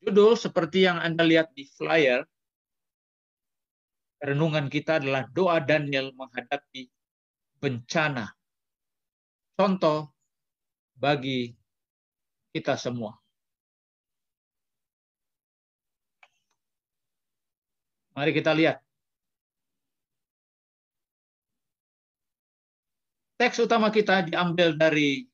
Judul seperti yang Anda lihat di flyer, renungan kita adalah doa Daniel menghadapi bencana. Contoh bagi kita semua. Mari kita lihat. Teks utama kita diambil dari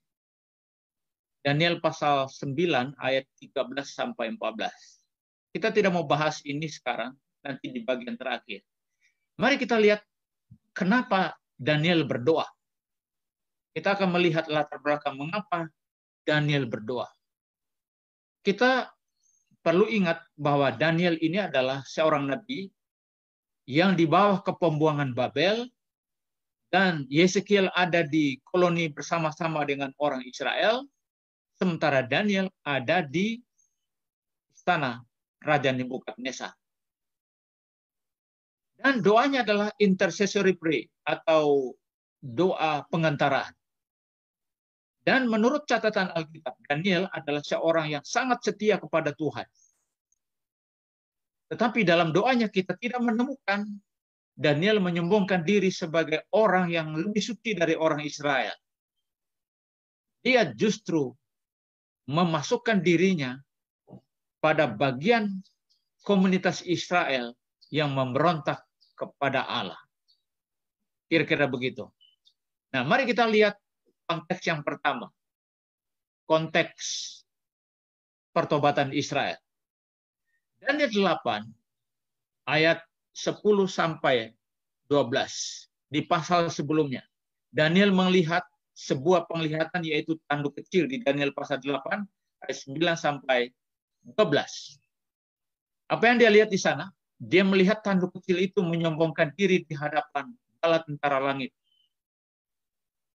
Daniel pasal 9 ayat 13 sampai 14. Kita tidak mau bahas ini sekarang, nanti di bagian terakhir. Mari kita lihat kenapa Daniel berdoa. Kita akan melihat latar belakang mengapa Daniel berdoa. Kita perlu ingat bahwa Daniel ini adalah seorang nabi yang di bawah kepembuangan Babel, dan Yeskiel ada di koloni bersama-sama dengan orang Israel, sementara Daniel ada di istana Raja Nebukadnezar. Dan doanya adalah intercessory prayer atau doa pengantaraan. Dan menurut catatan Alkitab, Daniel adalah seorang yang sangat setia kepada Tuhan. Tetapi dalam doanya kita tidak menemukan Daniel menyombongkan diri sebagai orang yang lebih suci dari orang Israel. Dia justru memasukkan dirinya pada bagian komunitas Israel yang memberontak kepada Allah. Kira-kira begitu. Nah, mari kita lihat konteks yang pertama. Konteks pertobatan Israel. Daniel 8 ayat 10 sampai 12 di pasal sebelumnya. Daniel melihat sebuah penglihatan yaitu tanduk kecil di Daniel pasal 8 ayat 9 sampai 12. Apa yang dia lihat di sana? Dia melihat tanduk kecil itu menyombongkan diri di hadapan bala tentara langit.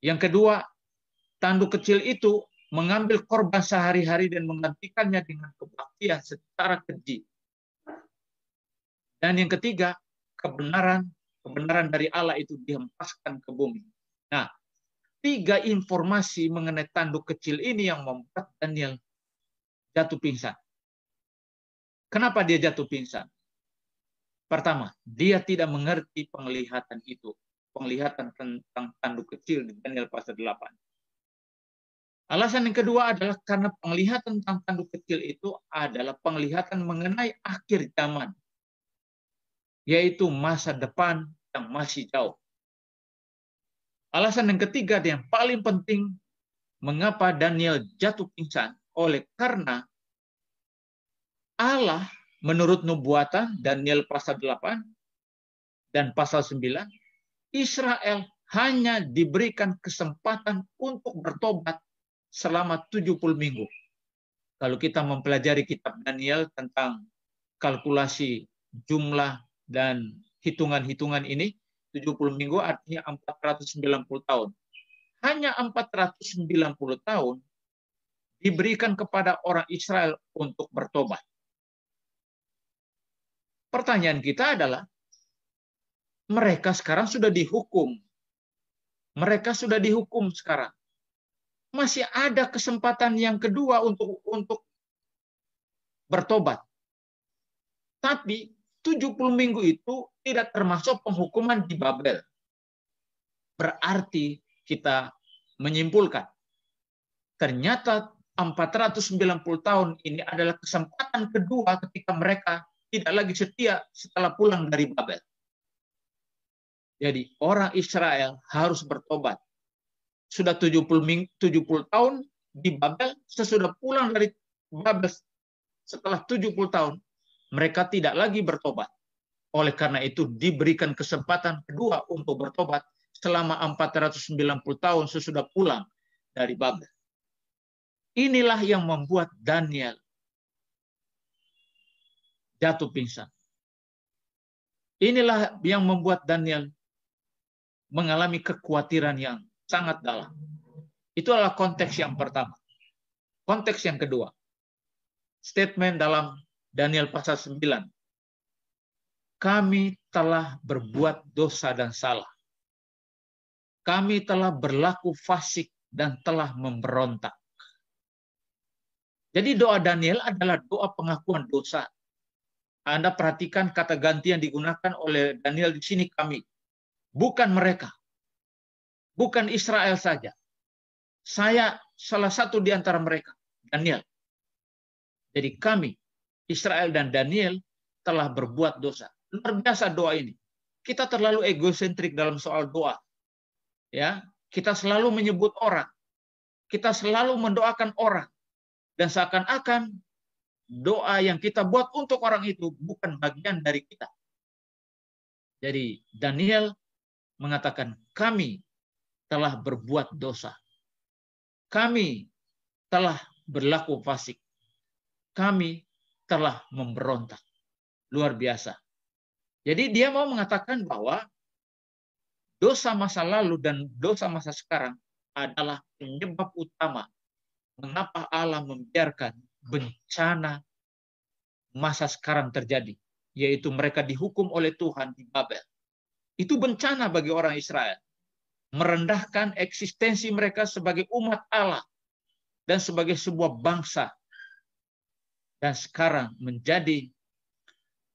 Yang kedua, tanduk kecil itu mengambil korban sehari-hari dan menggantikannya dengan kebaktian secara keji. Dan yang ketiga, kebenaran dari Allah itu dihempaskan ke bumi. Nah, 3 informasi mengenai tanduk kecil ini yang membuat Daniel jatuh pingsan. Kenapa dia jatuh pingsan? Pertama, dia tidak mengerti penglihatan itu. Penglihatan tentang tanduk kecil di Daniel pasal 8. Alasan yang kedua adalah karena penglihatan tentang tanduk kecil itu adalah penglihatan mengenai akhir zaman, yaitu masa depan yang masih jauh. Alasan yang ketiga yang paling penting mengapa Daniel jatuh pingsan, oleh karena Allah menurut nubuatan Daniel pasal 8 dan pasal 9, Israel hanya diberikan kesempatan untuk bertobat selama 70 minggu. Kalau kita mempelajari kitab Daniel tentang kalkulasi jumlah dan hitungan-hitungan ini, 70 minggu artinya 490 tahun. Hanya 490 tahun diberikan kepada orang Israel untuk bertobat. Pertanyaan kita adalah, mereka sekarang sudah dihukum. Mereka sudah dihukum sekarang. Masih ada kesempatan yang kedua untuk bertobat. Tapi 70 minggu itu tidak termasuk penghukuman di Babel. Berarti kita menyimpulkan, ternyata 490 tahun ini adalah kesempatan kedua ketika mereka tidak lagi setia setelah pulang dari Babel. Jadi orang Israel harus bertobat. Sudah 70 tahun di Babel, sesudah pulang dari Babel setelah 70 tahun, mereka tidak lagi bertobat. Oleh karena itu diberikan kesempatan kedua untuk bertobat selama 490 tahun sesudah pulang dari Babel. Inilah yang membuat Daniel jatuh pingsan. Inilah yang membuat Daniel mengalami kekhawatiran yang sangat dalam. Itu adalah konteks yang pertama. Konteks yang kedua, statement dalam Daniel pasal 9. Kami telah berbuat dosa dan salah. Kami telah berlaku fasik dan telah memberontak. Jadi doa Daniel adalah doa pengakuan dosa. Anda perhatikan kata ganti yang digunakan oleh Daniel di sini, kami. Bukan mereka. Bukan Israel saja. Saya salah satu di antara mereka, Daniel. Jadi kami, Israel dan Daniel, telah berbuat dosa. Luar biasa doa ini. Kita terlalu egosentrik dalam soal doa. Ya, kita selalu menyebut orang. Kita selalu mendoakan orang. Dan seakan-akan doa yang kita buat untuk orang itu bukan bagian dari kita. Jadi Daniel mengatakan, kami telah berbuat dosa. Kami telah berlaku fasik. Kami telah memberontak. Luar biasa. Jadi dia mau mengatakan bahwa dosa masa lalu dan dosa masa sekarang adalah penyebab utama mengapa Allah membiarkan bencana masa sekarang terjadi, yaitu mereka dihukum oleh Tuhan di Babel. Itu bencana bagi orang Israel, merendahkan eksistensi mereka sebagai umat Allah dan sebagai sebuah bangsa, dan sekarang menjadi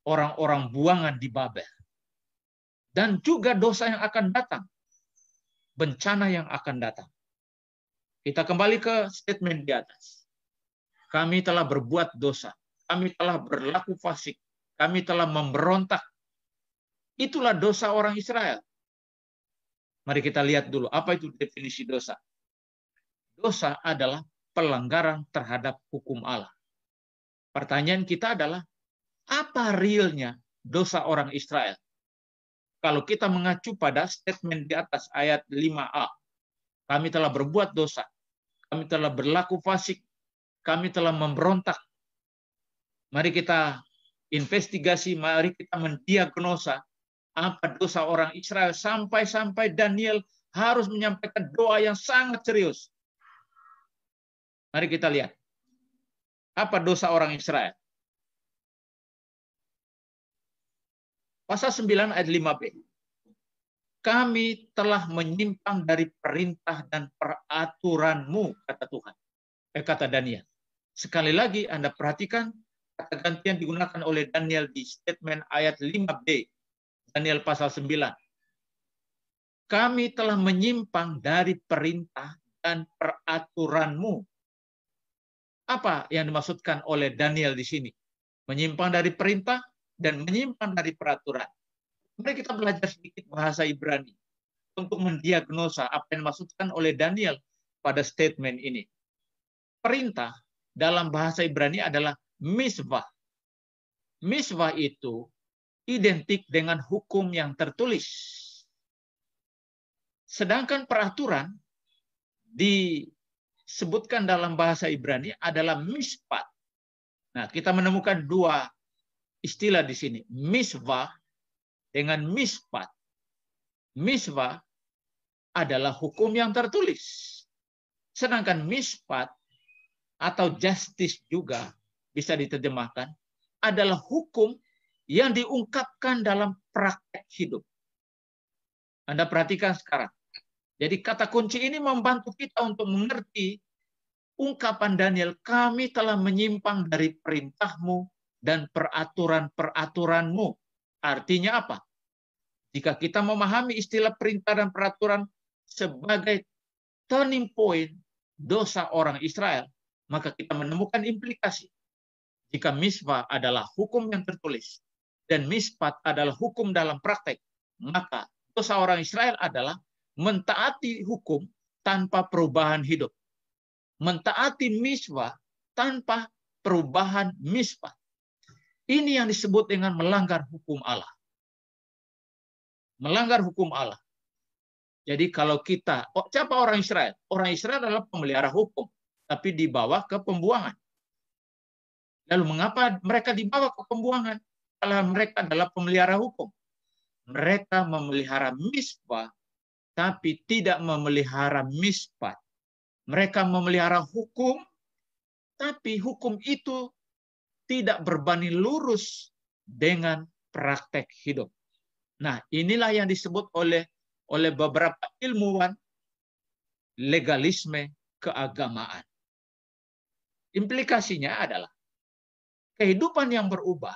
orang-orang buangan di Babel. Dan juga dosa yang akan datang, bencana yang akan datang. Kita kembali ke statement di atas. Kami telah berbuat dosa. Kami telah berlaku fasik. Kami telah memberontak. Itulah dosa orang Israel. Mari kita lihat dulu, apa itu definisi dosa. Dosa adalah pelanggaran terhadap hukum Allah. Pertanyaan kita adalah, apa realnya dosa orang Israel? Kalau kita mengacu pada statement di atas ayat 5a, kami telah berbuat dosa, kami telah berlaku fasik, kami telah memberontak. Mari kita investigasi, mari kita mendiagnosa apa dosa orang Israel sampai-sampai Daniel harus menyampaikan doa yang sangat serius. Mari kita lihat. Apa dosa orang Israel? Pasal 9 ayat 5b. Kami telah menyimpang dari perintah dan peraturan-Mu, kata Tuhan. Kata Daniel. Sekali lagi Anda perhatikan kata ganti yang digunakan oleh Daniel di statement ayat 5b. Daniel pasal 9. Kami telah menyimpang dari perintah dan peraturan-Mu. Apa yang dimaksudkan oleh Daniel di sini? Menyimpang dari perintah dan menyimpang dari peraturan. Mari kita belajar sedikit bahasa Ibrani untuk mendiagnosa apa yang dimaksudkan oleh Daniel pada statement ini. Perintah dalam bahasa Ibrani adalah misvah. Misvah itu identik dengan hukum yang tertulis. Sedangkan peraturan disebutkan dalam bahasa Ibrani adalah mispat. Nah, kita menemukan dua istilah di sini, misvah dengan mispat. Misvah adalah hukum yang tertulis. Sedangkan mispat atau justice juga bisa diterjemahkan adalah hukum yang diungkapkan dalam praktek hidup. Anda perhatikan sekarang. Jadi kata kunci ini membantu kita untuk mengerti ungkapan Daniel, kami telah menyimpang dari perintah-Mu dan peraturan-peraturan-Mu. Artinya apa? Jika kita memahami istilah perintah dan peraturan sebagai turning point dosa orang Israel, maka kita menemukan implikasi. Jika misvah adalah hukum yang tertulis dan mispat adalah hukum dalam praktek, maka dosa orang Israel adalah mentaati hukum tanpa perubahan hidup. Mentaati misvah tanpa perubahan mispat. Ini yang disebut dengan melanggar hukum Allah. Melanggar hukum Allah. Jadi kalau kita, siapa orang Israel? Orang Israel adalah pemelihara hukum, tapi dibawa ke pembuangan. Lalu mengapa mereka dibawa ke pembuangan? Kalau mereka adalah pemelihara hukum. Mereka memelihara misvah, tapi tidak memelihara mispat. Mereka memelihara hukum, tapi hukum itu tidak berbanding lurus dengan praktek hidup. Nah, inilah yang disebut oleh beberapa ilmuwan legalisme keagamaan. Implikasinya adalah kehidupan yang berubah,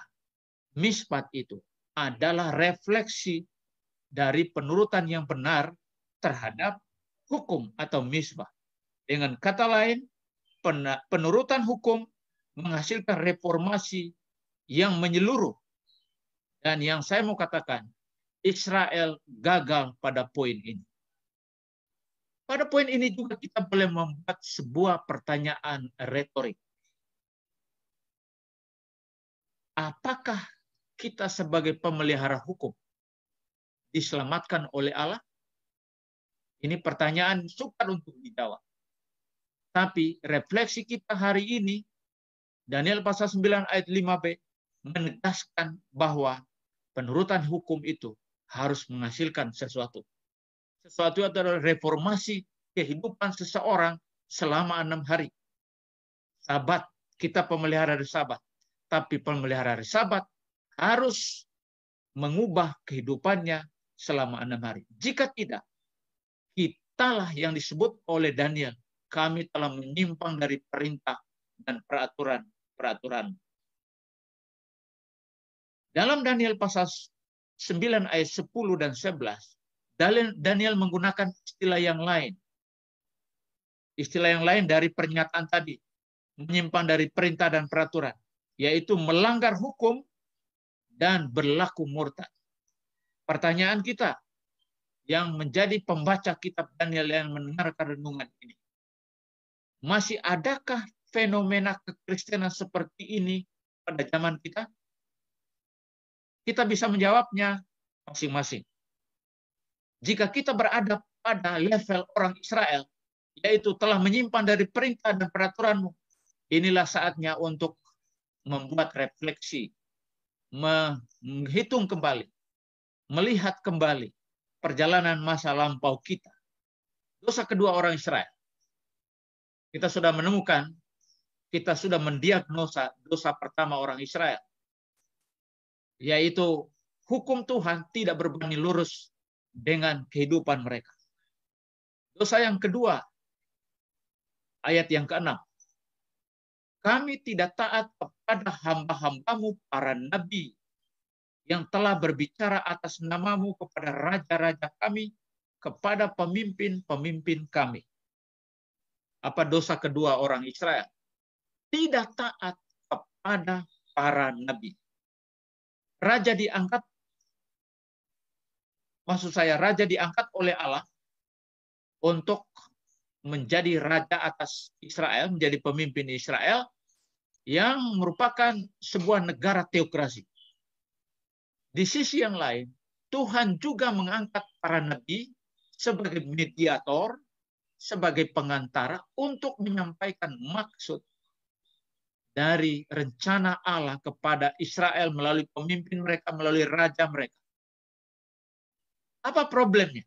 mispat itu adalah refleksi dari penurutan yang benar terhadap hukum atau misbah. Dengan kata lain, penurutan hukum menghasilkan reformasi yang menyeluruh. Dan yang saya mau katakan, Israel gagal pada poin ini. Pada poin ini juga kita boleh membuat sebuah pertanyaan retorik. Apakah kita sebagai pemelihara hukum diselamatkan oleh Allah? Ini pertanyaan sukar untuk dijawab. Tapi refleksi kita hari ini, Daniel pasal 9 ayat 5b, menegaskan bahwa penurutan hukum itu harus menghasilkan sesuatu. Sesuatu adalah reformasi kehidupan seseorang selama 6 hari. Sabat, kita pemelihara hari Sabat. Tapi pemelihara hari Sabat harus mengubah kehidupannya selama 6 hari. Jika tidak, kitalah yang disebut oleh Daniel, kami telah menyimpang dari perintah dan peraturan. Dalam Daniel pasal 9 ayat 10 dan 11, Daniel menggunakan istilah yang lain. Istilah yang lain dari pernyataan tadi, menyimpang dari perintah dan peraturan, yaitu melanggar hukum dan berlaku murtad. Pertanyaan kita yang menjadi pembaca kitab Daniel yang mendengarkan renungan ini, masih adakah fenomena kekristenan seperti ini pada zaman kita? Kita bisa menjawabnya masing-masing. Jika kita berada pada level orang Israel, yaitu telah menyimpang dari perintah dan peraturanmu, inilah saatnya untuk membuat refleksi, menghitung kembali, melihat kembali perjalanan masa lampau kita. Dosa kedua orang Israel. Kita sudah menemukan, kita sudah mendiagnosa dosa pertama orang Israel, yaitu hukum Tuhan tidak berbanding lurus dengan kehidupan mereka. Dosa yang kedua, ayat yang ke-6. Kami tidak taat kepada hamba-hambamu para nabi yang telah berbicara atas namamu kepada raja-raja kami, kepada pemimpin-pemimpin kami. Apa dosa kedua orang Israel? Tidak taat kepada para nabi. Raja diangkat, maksud saya raja diangkat oleh Allah untuk menjadi raja atas Israel, menjadi pemimpin Israel yang merupakan sebuah negara teokrasi. Di sisi yang lain, Tuhan juga mengangkat para nabi sebagai mediator, sebagai pengantara untuk menyampaikan maksud dari rencana Allah kepada Israel melalui pemimpin mereka, melalui raja mereka. Apa problemnya?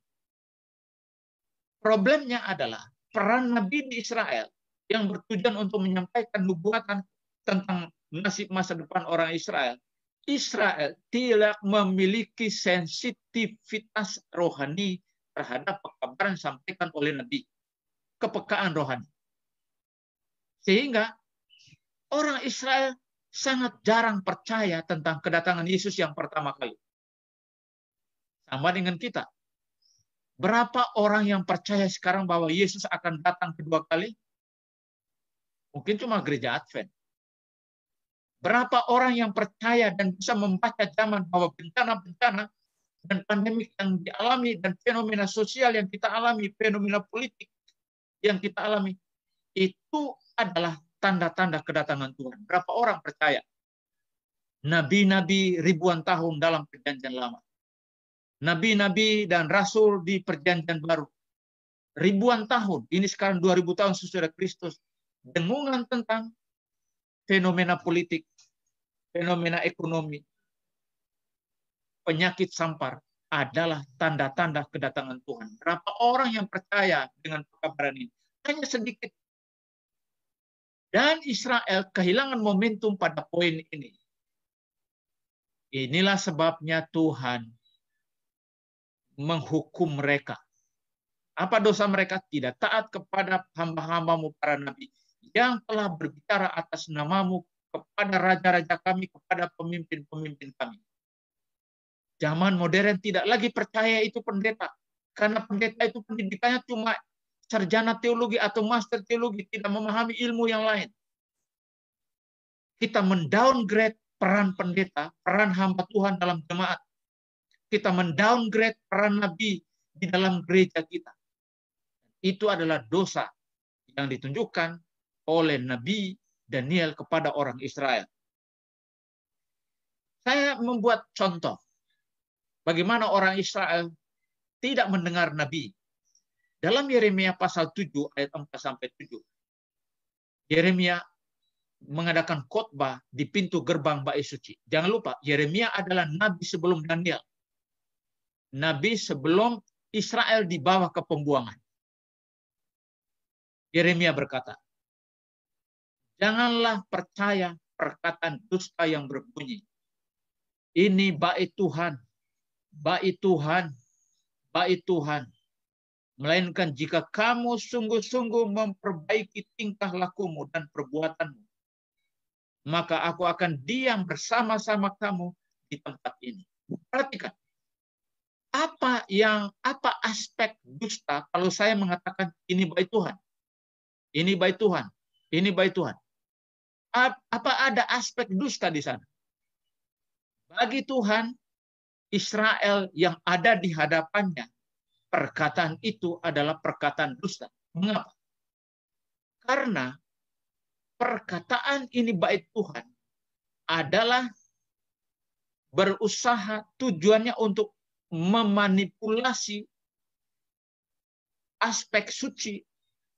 Problemnya adalah peran nabi di Israel yang bertujuan untuk menyampaikan nubuatan tentang nasib masa depan orang Israel. Israel tidak memiliki sensitivitas rohani terhadap pekabaran disampaikan oleh nabi. Kepekaan rohani. Sehingga orang Israel sangat jarang percaya tentang kedatangan Yesus yang pertama kali. Sama dengan kita. Berapa orang yang percaya sekarang bahwa Yesus akan datang kedua kali? Mungkin cuma gereja Advent. Berapa orang yang percaya dan bisa membaca zaman bahwa bencana-bencana dan pandemi yang dialami dan fenomena sosial yang kita alami, fenomena politik yang kita alami, itu adalah tanda-tanda kedatangan Tuhan. Berapa orang percaya? Nabi-nabi ribuan tahun dalam perjanjian lama. Nabi-nabi dan rasul di perjanjian baru. Ribuan tahun, ini sekarang 2000 tahun sesudah Kristus. Dengungan tentang fenomena politik, fenomena ekonomi, penyakit sampar adalah tanda-tanda kedatangan Tuhan. Berapa orang yang percaya dengan pekabaran ini? Hanya sedikit. Dan Israel kehilangan momentum pada poin ini. Inilah sebabnya Tuhan menghukum mereka. Apa dosa mereka? Tidak taat kepada hamba-hambamu para nabi yang telah berbicara atas namamu kepada raja-raja kami, kepada pemimpin-pemimpin kami. Zaman modern tidak lagi percaya itu pendeta. Karena pendeta itu pendidikannya cuma sarjana teologi atau master teologi, tidak memahami ilmu yang lain. Kita mendowngrade peran pendeta, peran hamba Tuhan dalam jemaat. Kita mendowngrade peran nabi di dalam gereja kita. Itu adalah dosa yang ditunjukkan oleh Nabi Daniel kepada orang Israel. Saya membuat contoh bagaimana orang Israel tidak mendengar Nabi. Dalam Yeremia pasal 7 ayat 4-7. Yeremia mengadakan khotbah di pintu gerbang bait suci. Jangan lupa, Yeremia adalah nabi sebelum Daniel. Nabi sebelum Israel dibawa ke pembuangan. Yeremia berkata, "Janganlah percaya perkataan dusta yang berbunyi, ini bait Tuhan, bait Tuhan, bait Tuhan. Melainkan jika kamu sungguh-sungguh memperbaiki tingkah lakumu dan perbuatanmu, maka aku akan diam bersama-sama kamu di tempat ini." Perhatikan, apa aspek dusta kalau saya mengatakan ini bait Tuhan, ini bait Tuhan, ini bait Tuhan? Apa ada aspek dusta di sana? Bagi Tuhan, Israel yang ada di hadapannya, perkataan itu adalah perkataan dusta. Mengapa? Karena perkataan ini bait Tuhan adalah berusaha tujuannya untuk memanipulasi aspek suci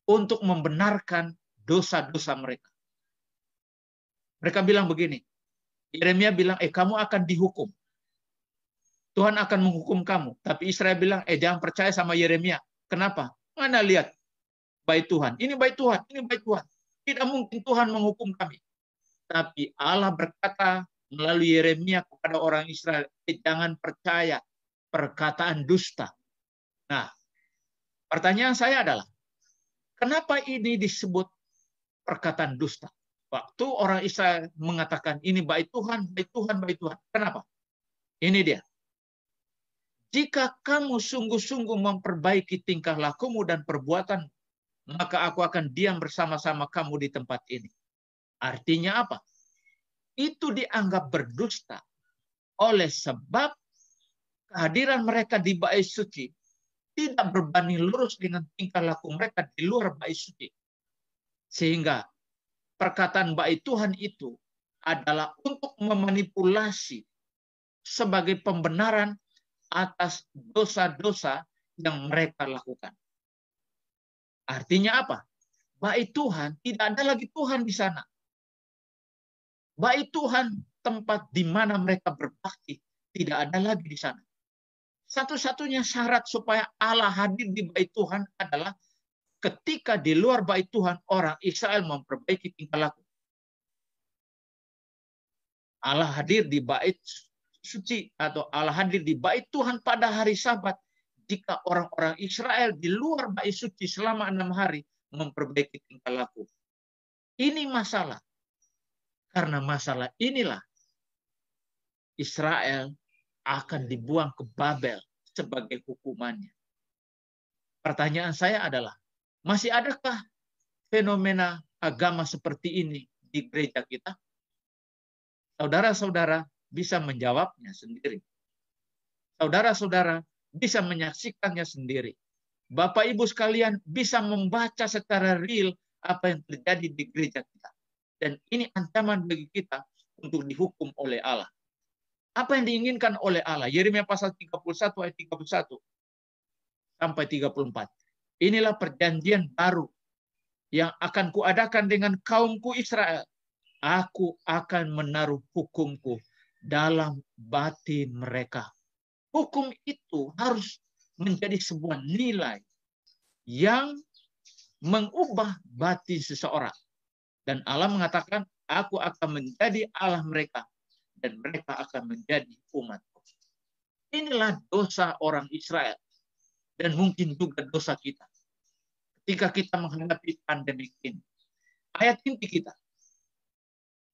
untuk membenarkan dosa-dosa mereka. Mereka bilang begini, Yeremia bilang, kamu akan dihukum. Tuhan akan menghukum kamu. Tapi Israel bilang, jangan percaya sama Yeremia. Kenapa? Mana lihat bait Tuhan. Ini bait Tuhan, ini bait Tuhan. Tidak mungkin Tuhan menghukum kami. Tapi Allah berkata melalui Yeremia kepada orang Israel, jangan percaya perkataan dusta. Nah, pertanyaan saya adalah, kenapa ini disebut perkataan dusta? Waktu orang Israel mengatakan ini bait Tuhan, bait Tuhan, bait Tuhan. Kenapa? Ini dia. Jika kamu sungguh-sungguh memperbaiki tingkah lakumu dan perbuatan, maka aku akan diam bersama-sama kamu di tempat ini. Artinya apa? Itu dianggap berdusta oleh sebab kehadiran mereka di bait suci tidak berbanding lurus dengan tingkah laku mereka di luar bait suci. Sehingga perkataan bait Tuhan itu adalah untuk memanipulasi sebagai pembenaran atas dosa-dosa yang mereka lakukan. Artinya apa? Bait Tuhan, tidak ada lagi Tuhan di sana. Bait Tuhan, tempat di mana mereka berbakti, tidak ada lagi di sana. Satu-satunya syarat supaya Allah hadir di bait Tuhan adalah ketika di luar bait Tuhan, orang Israel memperbaiki tingkah laku. Allah hadir di bait suci atau Allah hadir di bait Tuhan pada hari Sabat jika orang-orang Israel di luar bait suci selama 6 hari memperbaiki tingkah laku. Ini masalah. Karena masalah inilah Israel akan dibuang ke Babel sebagai hukumannya. Pertanyaan saya adalah, masih adakah fenomena agama seperti ini di gereja kita? Saudara-saudara bisa menjawabnya sendiri. Saudara-saudara bisa menyaksikannya sendiri. Bapak Ibu sekalian bisa membaca secara real apa yang terjadi di gereja kita. Dan ini ancaman bagi kita untuk dihukum oleh Allah. Apa yang diinginkan oleh Allah? Yeremia pasal 31 ayat 31 sampai 34. Inilah perjanjian baru yang akan kuadakan dengan kaumku Israel. Aku akan menaruh hukumku dalam batin mereka. Hukum itu harus menjadi sebuah nilai yang mengubah batin seseorang. Dan Allah mengatakan, aku akan menjadi Allah mereka dan mereka akan menjadi umatku. Inilah dosa orang Israel dan mungkin juga dosa kita. Ketika kita menghadapi pandemi ini, ayat inti kita.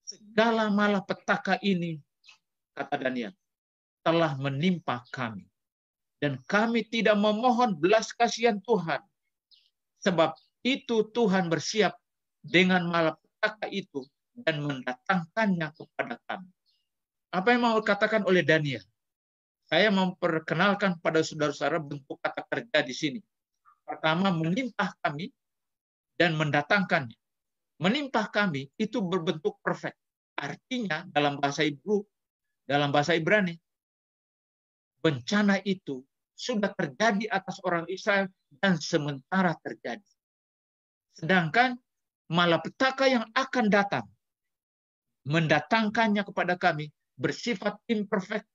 Segala malapetaka ini, kata Daniel, telah menimpa kami. Dan kami tidak memohon belas kasihan Tuhan. Sebab itu Tuhan bersiap dengan malapetaka itu dan mendatangkannya kepada kami. Apa yang mau dikatakan oleh Daniel? Saya memperkenalkan pada saudara-saudara bentuk kata kerja di sini. Pertama, menimpah kami dan mendatangkannya. Menimpah kami itu berbentuk perfect. Artinya dalam bahasa Hebrew, dalam bahasa Ibrani, bencana itu sudah terjadi atas orang Israel dan sementara terjadi. Sedangkan malapetaka yang akan datang, mendatangkannya kepada kami, bersifat imperfect.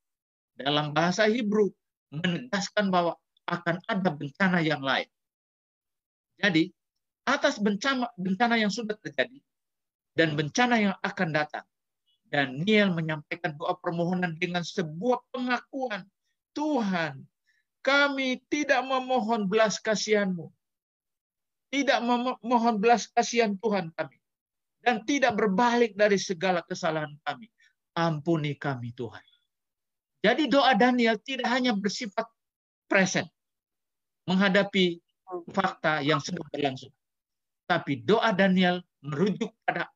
Dalam bahasa Hebrew, menegaskan bahwa akan ada bencana yang lain. Jadi, atas bencana yang sudah terjadi, dan bencana yang akan datang, Daniel menyampaikan doa permohonan dengan sebuah pengakuan, Tuhan, kami tidak memohon belas kasihan-Mu. Tidak memohon belas kasihan Tuhan kami. Dan tidak berbalik dari segala kesalahan kami. Ampuni kami Tuhan. Jadi doa Daniel tidak hanya bersifat present. Menghadapi fakta yang sedang berlangsung. Tapi doa Daniel merujuk pada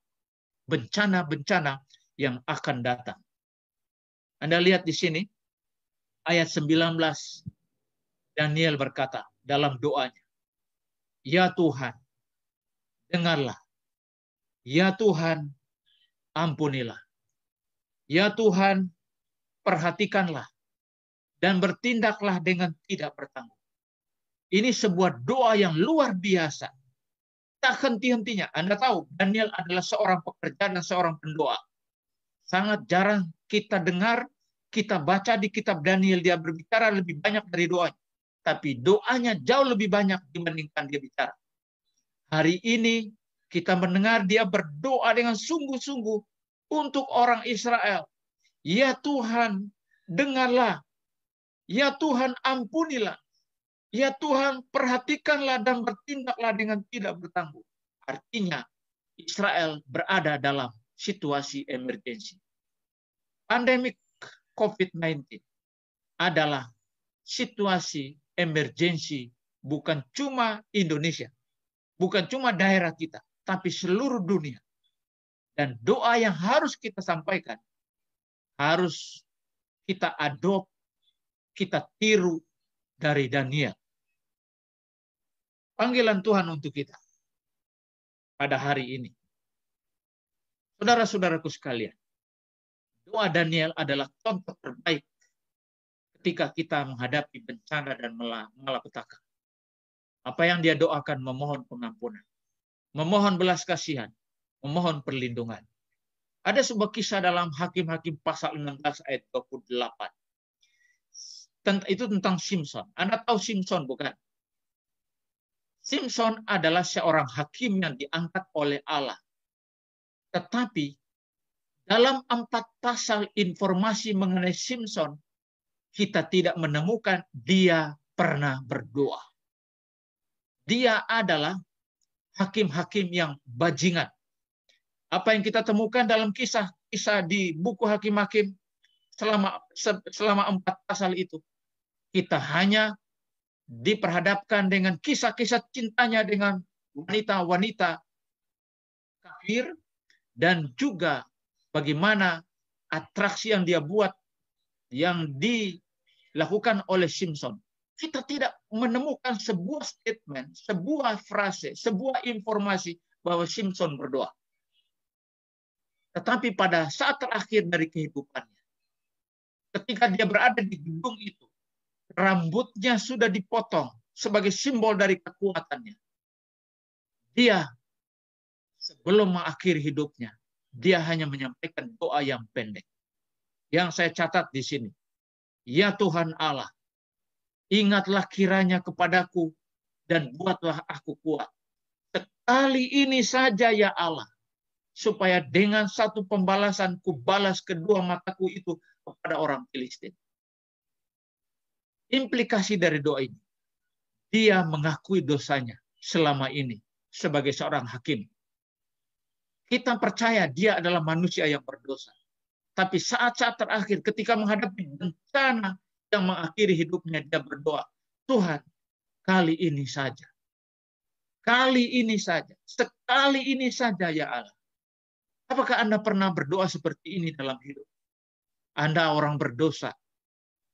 bencana-bencana yang akan datang. Anda lihat di sini, ayat 19, Daniel berkata dalam doanya, ya Tuhan, dengarlah. Ya Tuhan, ampunilah. Ya Tuhan, perhatikanlah. Dan bertindaklah dengan tidak bertanggung. Ini sebuah doa yang luar biasa. Tak henti-hentinya. Anda tahu, Daniel adalah seorang pekerja dan seorang pendoa. Sangat jarang kita dengar, kita baca di kitab Daniel, dia berbicara lebih banyak dari doanya. Tapi doanya jauh lebih banyak dibandingkan dia bicara. Hari ini kita mendengar dia berdoa dengan sungguh-sungguh untuk orang Israel. Ya Tuhan, dengarlah. Ya Tuhan, ampunilah. Ya Tuhan, perhatikanlah dan bertindaklah dengan tidak bertanggung. Artinya, Israel berada dalam situasi emergensi. Pandemik COVID-19 adalah situasi emergensi bukan cuma Indonesia, bukan cuma daerah kita, tapi seluruh dunia. Dan doa yang harus kita sampaikan, harus kita adopt, kita tiru dari Daniel. Panggilan Tuhan untuk kita pada hari ini. Saudara-saudaraku sekalian, doa Daniel adalah contoh terbaik ketika kita menghadapi bencana dan malapetaka. Apa yang dia doakan memohon pengampunan, memohon belas kasihan, memohon perlindungan. Ada sebuah kisah dalam Hakim-Hakim pasal 16 ayat 28. Itu tentang Simson. Anda tahu Simson bukan? Simson adalah seorang hakim yang diangkat oleh Allah. Tetapi dalam 4 pasal informasi mengenai Simson, kita tidak menemukan dia pernah berdoa. Dia adalah hakim-hakim yang bajingan. Apa yang kita temukan dalam kisah-kisah di buku Hakim-Hakim selama 4 pasal itu, kita hanya diperhadapkan dengan kisah-kisah cintanya dengan wanita-wanita kafir, dan juga bagaimana atraksi yang dia buat, yang dilakukan oleh Simson. Kita tidak menemukan sebuah statement, sebuah frase, sebuah informasi bahwa Simson berdoa. Tetapi pada saat terakhir dari kehidupannya, ketika dia berada di gedung itu, rambutnya sudah dipotong sebagai simbol dari kekuatannya. Dia sebelum mengakhiri hidupnya, dia hanya menyampaikan doa yang pendek. Yang saya catat di sini, ya Tuhan Allah, ingatlah kiranya kepadaku dan buatlah aku kuat. Sekali ini saja ya Allah, supaya dengan satu pembalasan ku balas kedua mataku itu kepada orang Filistin. Implikasi dari doa ini, dia mengakui dosanya selama ini sebagai seorang hakim. Kita percaya dia adalah manusia yang berdosa. Tapi saat-saat terakhir ketika menghadapi bencana yang mengakhiri hidupnya, dia berdoa, Tuhan, kali ini saja. Kali ini saja. Sekali ini saja ya Allah. Apakah Anda pernah berdoa seperti ini dalam hidup? Anda orang berdosa,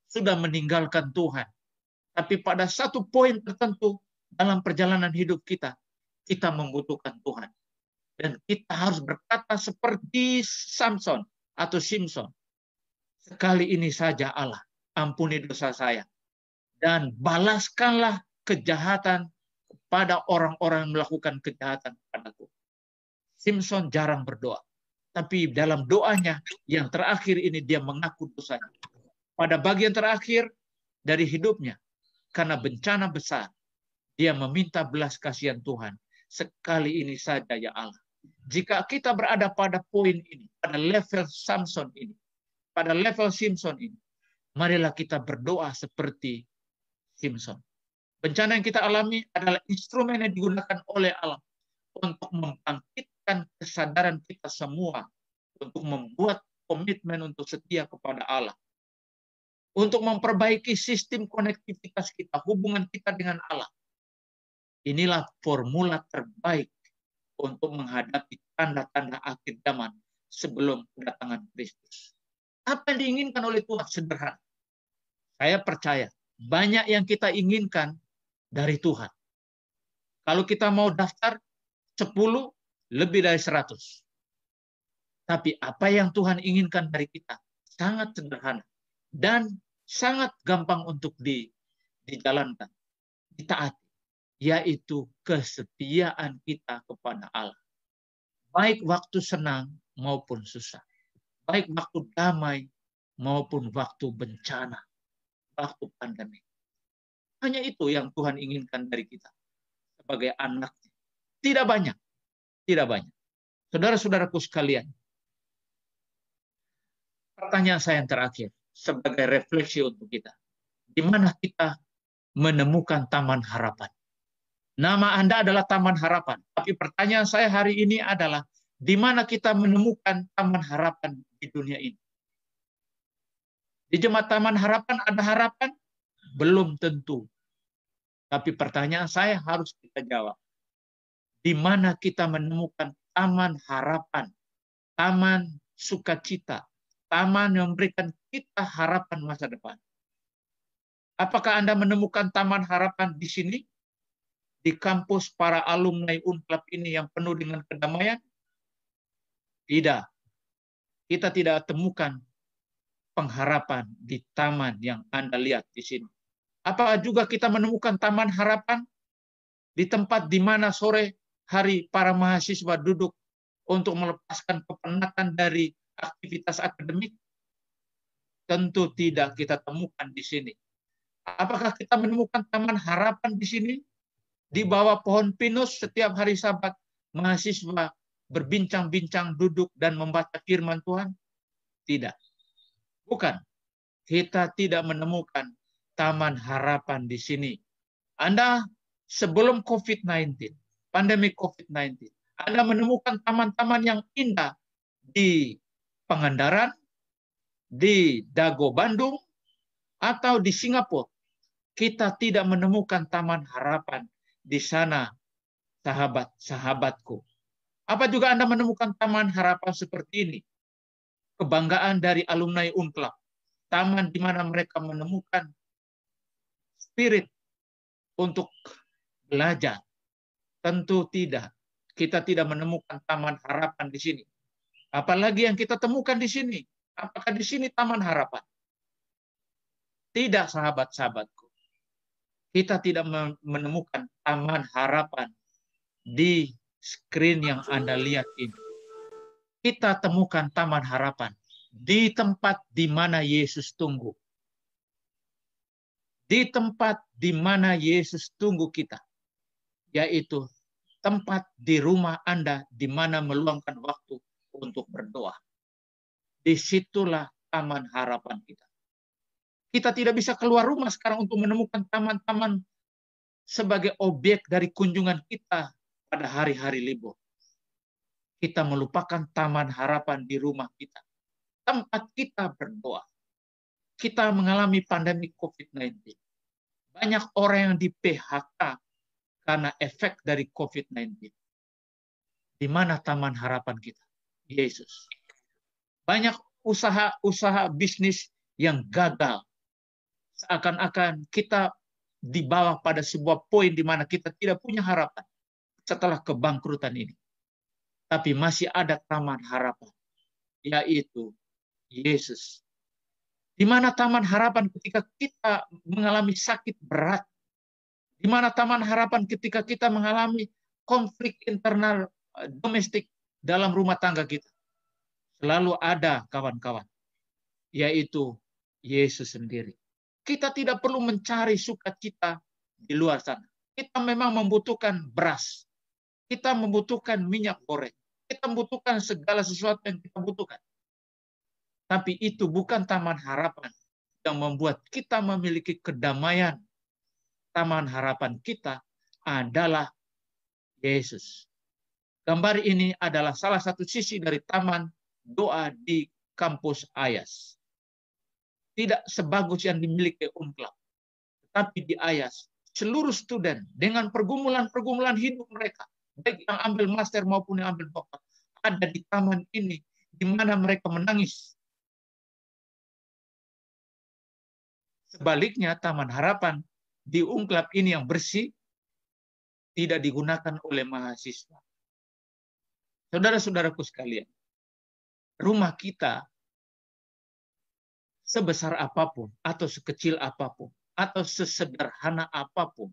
sudah meninggalkan Tuhan. Tapi pada satu poin tertentu dalam perjalanan hidup kita membutuhkan Tuhan. Dan kita harus berkata seperti Samson atau Simpson. Sekali ini saja Allah, ampuni dosa saya. Dan balaskanlah kejahatan kepada orang-orang yang melakukan kejahatan kepadaku. Simpson jarang berdoa. Tapi dalam doanya yang terakhir ini dia mengaku dosanya. Pada bagian terakhir dari hidupnya, karena bencana besar, dia meminta belas kasihan Tuhan. Sekali ini saja ya Allah. Jika kita berada pada poin ini, pada level Samson ini, pada level Simpson ini, marilah kita berdoa seperti Simpson. Bencana yang kita alami adalah instrumen yang digunakan oleh Allah untuk membangkitkan kesadaran kita semua, untuk membuat komitmen untuk setia kepada Allah, untuk memperbaiki sistem konektivitas kita, hubungan kita dengan Allah. Inilah formula terbaik untuk menghadapi tanda-tanda akhir zaman sebelum kedatangan Kristus. Apa yang diinginkan oleh Tuhan sederhana. Saya percaya banyak yang kita inginkan dari Tuhan. Kalau kita mau daftar 10, lebih dari 100. Tapi apa yang Tuhan inginkan dari kita sangat sederhana dan sangat gampang untuk dijalankan, ditaati, yaitu kesetiaan kita kepada Allah. Baik waktu senang maupun susah. Baik waktu damai maupun waktu bencana, waktu pandemi. Hanya itu yang Tuhan inginkan dari kita sebagai anak-Nya. Tidak banyak. Tidak banyak. Saudara-saudaraku sekalian, pertanyaan saya yang terakhir sebagai refleksi untuk kita. Di mana kita menemukan taman harapan? Nama Anda adalah Taman Harapan. Tapi pertanyaan saya hari ini adalah, di mana kita menemukan taman harapan di dunia ini? Di jemaat Taman Harapan ada harapan? Belum tentu. Tapi pertanyaan saya harus kita jawab. Di mana kita menemukan taman harapan? Taman sukacita. Taman yang memberikan kita harapan masa depan. Apakah Anda menemukan taman harapan di sini? Di kampus para alumni UNCLAP ini yang penuh dengan kedamaian? Tidak. Kita tidak temukan pengharapan di taman yang Anda lihat di sini. Apakah juga kita menemukan taman harapan di tempat di mana sore hari para mahasiswa duduk untuk melepaskan kepenatan dari aktivitas akademik? Tentu tidak kita temukan di sini. Apakah kita menemukan taman harapan di sini? Di bawah pohon pinus setiap hari Sabat, mahasiswa berbincang-bincang, duduk dan membaca firman Tuhan? Tidak. Bukan. Kita tidak menemukan taman harapan di sini. Anda sebelum COVID-19, pandemi COVID-19, Anda menemukan taman-taman yang indah di Pangandaran, di Dago, Bandung, atau di Singapura. Kita tidak menemukan taman harapan di sana, sahabat-sahabatku. Apa juga Anda menemukan taman harapan seperti ini? Kebanggaan dari alumni UNCLAP. Taman di mana mereka menemukan spirit untuk belajar. Tentu tidak. Kita tidak menemukan taman harapan di sini. Apalagi yang kita temukan di sini. Apakah di sini taman harapan? Tidak, sahabat-sahabatku. Kita tidak menemukan taman harapan di screen yang Anda lihat ini. Kita temukan taman harapan di tempat di mana Yesus tunggu. Di tempat di mana Yesus tunggu kita. Yaitu tempat di rumah Anda di mana meluangkan waktu untuk berdoa. Disitulah taman harapan kita. Kita tidak bisa keluar rumah sekarang untuk menemukan taman-taman sebagai objek dari kunjungan kita pada hari-hari libur. kita melupakan taman harapan di rumah kita, tempat kita berdoa. Kita mengalami pandemi COVID-19. Banyak orang yang di PHK karena efek dari COVID-19. Di mana taman harapan kita? Yesus. Banyak usaha bisnis yang gagal. Seakan-akan kita dibawa pada sebuah poin di mana kita tidak punya harapan setelah kebangkrutan ini. Tapi masih ada taman harapan, yaitu Yesus. Di mana taman harapan ketika kita mengalami sakit berat? Di mana taman harapan ketika kita mengalami konflik internal domestik dalam rumah tangga kita? Selalu ada kawan-kawan, yaitu Yesus sendiri. Kita tidak perlu mencari sukacita di luar sana. Kita memang membutuhkan beras. Kita membutuhkan minyak goreng. Kita membutuhkan segala sesuatu yang kita butuhkan. Tapi itu bukan taman harapan yang membuat kita memiliki kedamaian. Taman harapan kita adalah Yesus. Gambar ini adalah salah satu sisi dari taman doa di kampus Ayas. Tidak sebagus yang dimiliki UNCLAP. Tapi di Ayas, seluruh student dengan pergumulan-pergumulan hidup mereka, baik yang ambil master maupun yang ambil dokter, ada di taman ini, di mana mereka menangis. Sebaliknya, taman harapan di UNCLAP ini yang bersih, tidak digunakan oleh mahasiswa. Saudara-saudaraku sekalian, rumah kita sebesar apapun, atau sekecil apapun, atau sesederhana apapun,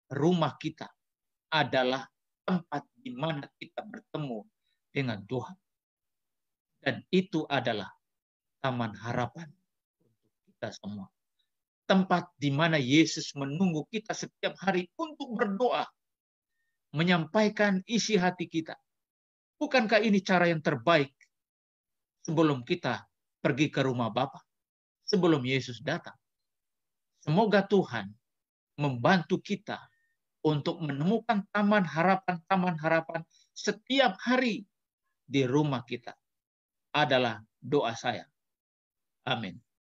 rumah kita adalah tempat di mana kita bertemu dengan Tuhan. Dan itu adalah taman harapan untuk kita semua. Tempat di mana Yesus menunggu kita setiap hari untuk berdoa, menyampaikan isi hati kita. Bukankah ini cara yang terbaik sebelum kita pergi ke rumah Bapa, sebelum Yesus datang? Semoga Tuhan membantu kita untuk menemukan taman harapan setiap hari di rumah kita. Adalah doa saya. Amin.